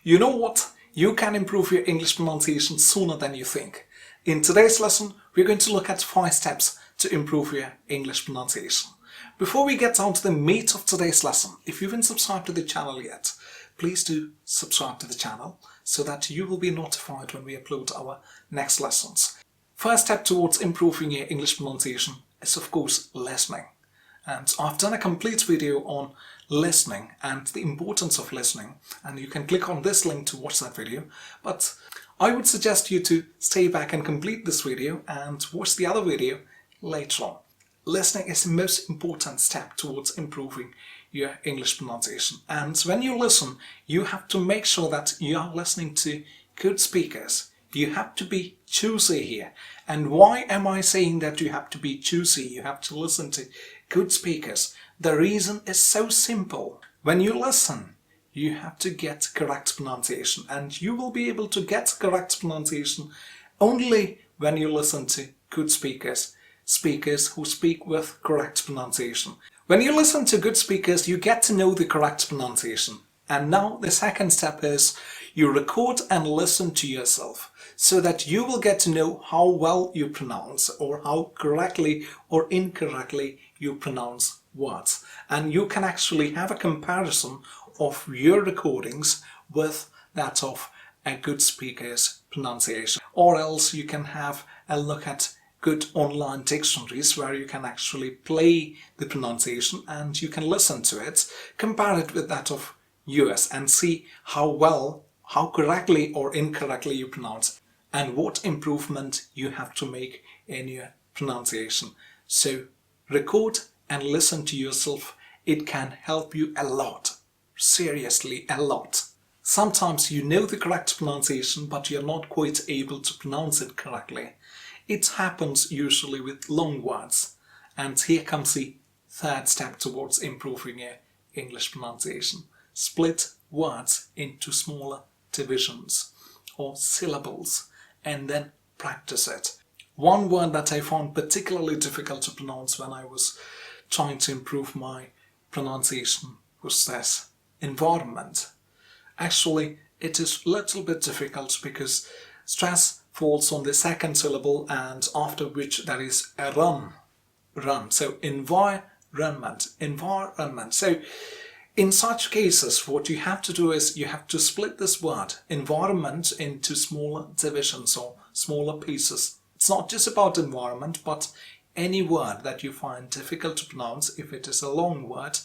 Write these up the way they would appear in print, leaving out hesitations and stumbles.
You know what? You can improve your English pronunciation sooner than you think. In today's lesson, we're going to look at 5 steps to improve your English pronunciation. Before we get down to the meat of today's lesson, if you haven't subscribed to the channel yet, please do subscribe to the channel so that you will be notified when we upload our next lessons. First step towards improving your English pronunciation is, of course, listening. And I've done a complete video on listening and the importance of listening, and you can click on this link to watch that video. But I would suggest you to stay back and complete this video and watch the other video later on. Listening is the most important step towards improving your English pronunciation. And when you listen, you have to make sure that you are listening to good speakers. You have to be choosy here. And why am I saying that you have to be choosy? You have to listen to good speakers. The reason is so simple. When you listen, you have to get correct pronunciation, and you will be able to get correct pronunciation only when you listen to good speakers, speakers who speak with correct pronunciation. When you listen to good speakers, you get to know the correct pronunciation. And now the second step is you record and listen to yourself so that you will get to know how well you pronounce or how correctly or incorrectly you pronounce words. And you can actually have a comparison of your recordings with that of a good speaker's pronunciation. Or else you can have a look at good online dictionaries where you can actually play the pronunciation and you can listen to it, compare it with that of yours and see how correctly or incorrectly you pronounce and what improvement you have to make in your pronunciation. So record and listen to yourself. It can help you a lot. Seriously, a lot. Sometimes you know the correct pronunciation, but you're not quite able to pronounce it correctly. It happens usually with long words. And here comes the third step towards improving your English pronunciation. Split words into smaller divisions or syllables and then practice it. One word that I found particularly difficult to pronounce when I was trying to improve my pronunciation was this: environment. Actually, it is a little bit difficult because stress falls on the second syllable and after which there is a run. So environment. So in such cases, what you have to do is you have to split this word, environment, into smaller divisions or smaller pieces. It's not just about environment, but any word that you find difficult to pronounce, if it is a long word,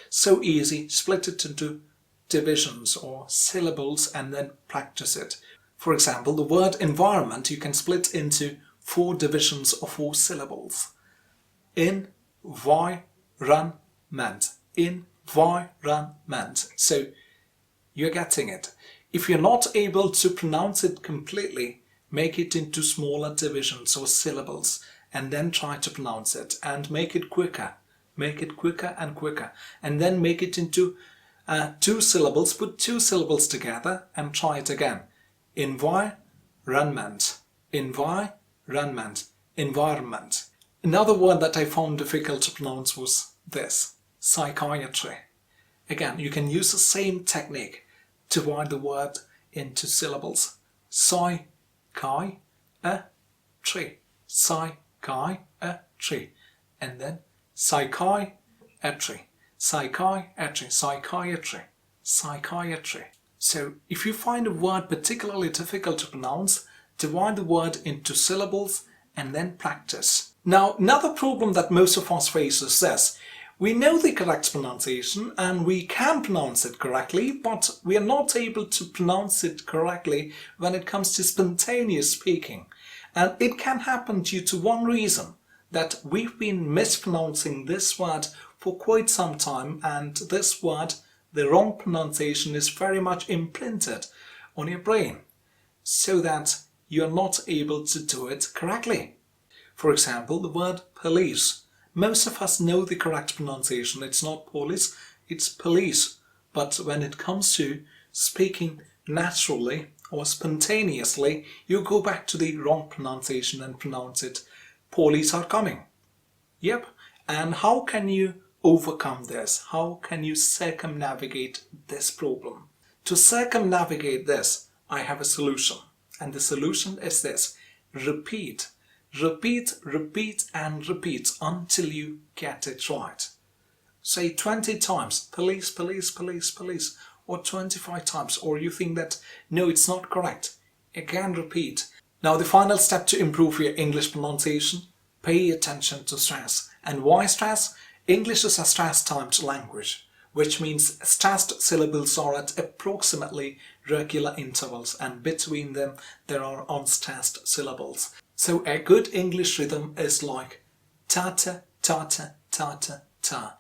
so easy, split it into divisions or syllables and then practice it. For example, the word environment you can split into 4 divisions or 4 syllables. Environment. Environment. So you're getting it. If you're not able to pronounce it completely, make it into smaller divisions or syllables and then try to pronounce it and make it quicker. Make it quicker and quicker. And then make it into 2 syllables. Put 2 syllables together and try it again. Environment. Environment. Environment. Another word that I found difficult to pronounce was this: psychiatry. Again, you can use the same technique. Divide the word into syllables. Psychiatry. Psychiatry. And then psychiatry. Psychiatry. Psychiatry. Psychiatry. So if you find a word particularly difficult to pronounce, divide the word into syllables and then practice. Now, another problem that most of us face is this: we know the correct pronunciation and we can pronounce it correctly, but we are not able to pronounce it correctly when it comes to spontaneous speaking. And it can happen due to one reason, that we've been mispronouncing this word for quite some time, and this word, the wrong pronunciation, is very much imprinted on your brain so that you're not able to do it correctly. For example, the word police. Most of us know the correct pronunciation. It's not police, it's police. But when it comes to speaking naturally or spontaneously, you go back to the wrong pronunciation and pronounce it: police are coming. Yep. And how can you overcome this? How can you circumnavigate this problem? To circumnavigate this, I have a solution. And the solution is this. Repeat, repeat, repeat and repeat until you get it right. Say 20 times, police, police, police, police, or 25 times, or you think that, no, it's not correct. Again, repeat. Now, the final step to improve your English pronunciation, pay attention to stress. And why stress? English is a stress-timed language, which means stressed syllables are at approximately regular intervals, and between them there are unstressed syllables. So a good English rhythm is like ta-ta, ta-ta, ta-ta, ta.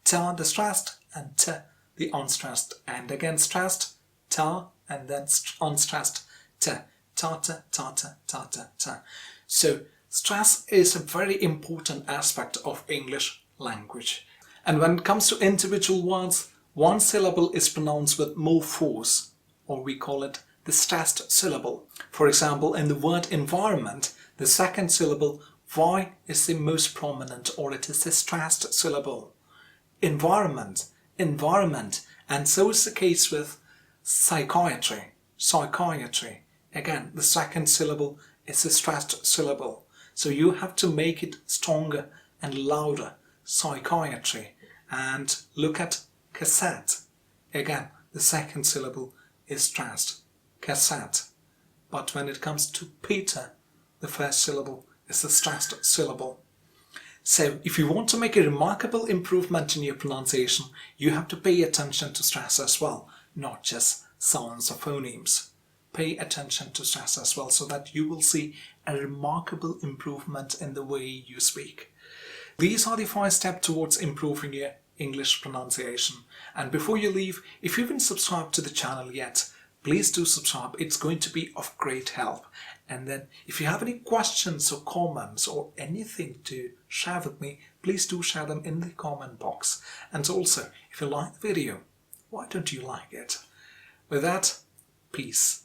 Ta the stressed and t the unstressed, and again stressed, ta, and then unstressed, t. Ta-ta, ta-ta, ta-ta, ta. So stress is a very important aspect of English language. And when it comes to individual words, one syllable is pronounced with more force, or we call it the stressed syllable. For example, in the word environment, the second syllable, Y, is the most prominent, or it is the stressed syllable. Environment, environment, and so is the case with psychiatry, psychiatry. Again, the second syllable is a stressed syllable. So you have to make it stronger and louder, psychiatry. And look at cassette. Again, the second syllable is stressed, cassette. But when it comes to Peter, the first syllable is the stressed syllable. So if you want to make a remarkable improvement in your pronunciation, you have to pay attention to stress as well, not just sounds or phonemes. Pay attention to stress as well so that you will see a remarkable improvement in the way you speak. These are the 5 steps towards improving your English pronunciation. And before you leave, if you haven't subscribed to the channel yet, please do subscribe. It's going to be of great help. And then if you have any questions or comments or anything to share with me, please do share them in the comment box. And also, if you like the video, why don't you like it? With that, peace.